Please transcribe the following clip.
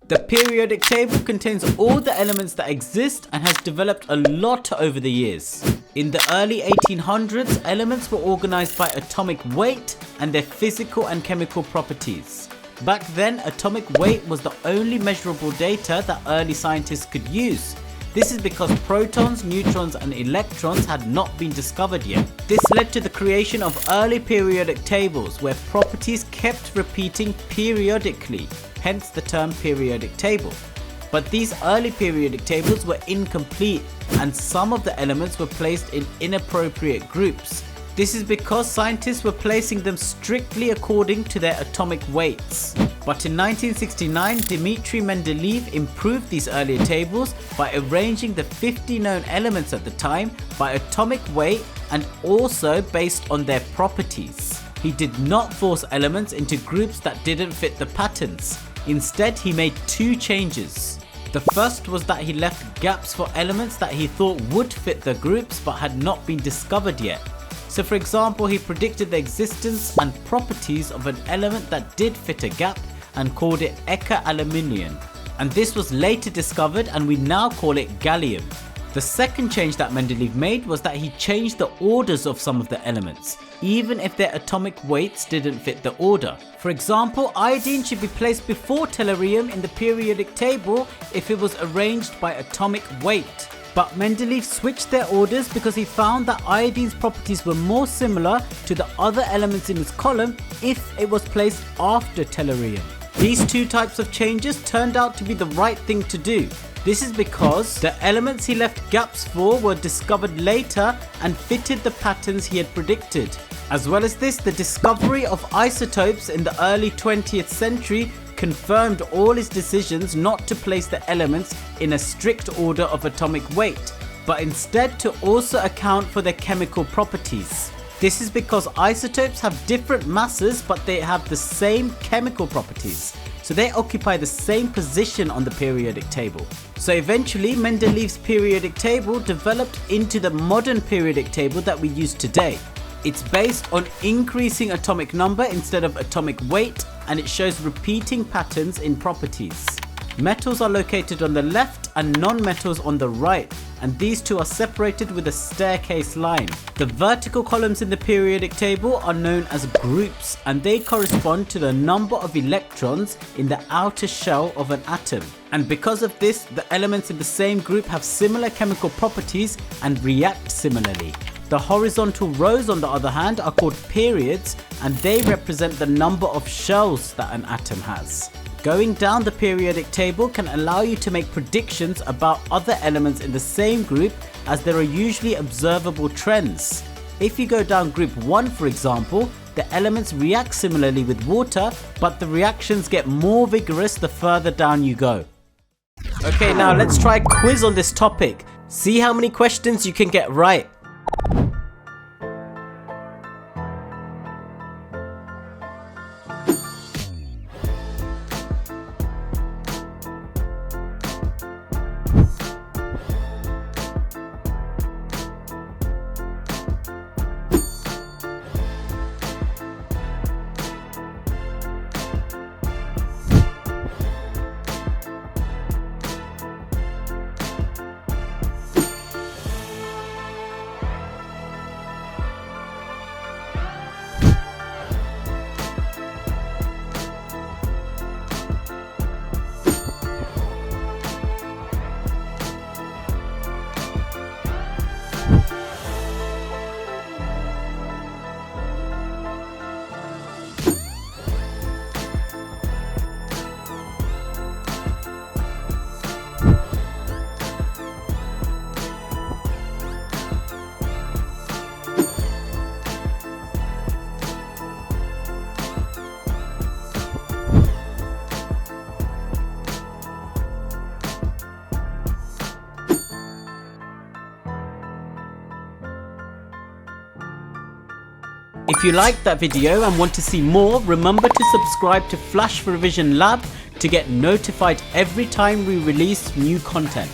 The periodic table contains all the elements that exist and has developed a lot over the years. In the early 1800s, elements were organized by atomic weight and their physical and chemical properties. Back then, atomic weight was the only measurable data that early scientists could use. This is because protons, neutrons and electrons had not been discovered yet. This led to the creation of early periodic tables where properties kept repeating periodically, hence the term periodic table. But these early periodic tables were incomplete and some of the elements were placed in inappropriate groups. This is because scientists were placing them strictly according to their atomic weights. But in 1969, Dmitri Mendeleev improved these earlier tables by arranging the 50 known elements at the time by atomic weight and also based on their properties. He did not force elements into groups that didn't fit the patterns. Instead, he made two changes. The first was that he left gaps for elements that he thought would fit the groups but had not been discovered yet. So for example, he predicted the existence and properties of an element that did fit a gap and called it Eka aluminium. And this was later discovered and we now call it gallium. The second change that Mendeleev made was that he changed the orders of some of the elements, even if their atomic weights didn't fit the order. For example, iodine should be placed before tellurium in the periodic table if it was arranged by atomic weight. But Mendeleev switched their orders because he found that iodine's properties were more similar to the other elements in his column if it was placed after tellurium. These two types of changes turned out to be the right thing to do. This is because the elements he left gaps for were discovered later and fitted the patterns he had predicted. As well as this, the discovery of isotopes in the early 20th century confirmed all his decisions not to place the elements in a strict order of atomic weight, but instead to also account for their chemical properties. This is because isotopes have different masses but they have the same chemical properties, so they occupy the same position on the periodic table. So eventually Mendeleev's periodic table developed into the modern periodic table that we use today. It's based on increasing atomic number instead of atomic weight, and it shows repeating patterns in properties. Metals are located on the left and non-metals on the right, and these two are separated with a staircase line. The vertical columns in the periodic table are known as groups, and they correspond to the number of electrons in the outer shell of an atom. And because of this, the elements in the same group have similar chemical properties and react similarly. The horizontal rows, on the other hand, are called periods, and they represent the number of shells that an atom has. Going down the periodic table can allow you to make predictions about other elements in the same group, as there are usually observable trends. If you go down group 1, for example, the elements react similarly with water, but the reactions get more vigorous the further down you go. Okay, now let's try a quiz on this topic. See how many questions you can get right. If you liked that video and want to see more, remember to subscribe to Flash Revision Lab to get notified every time we release new content.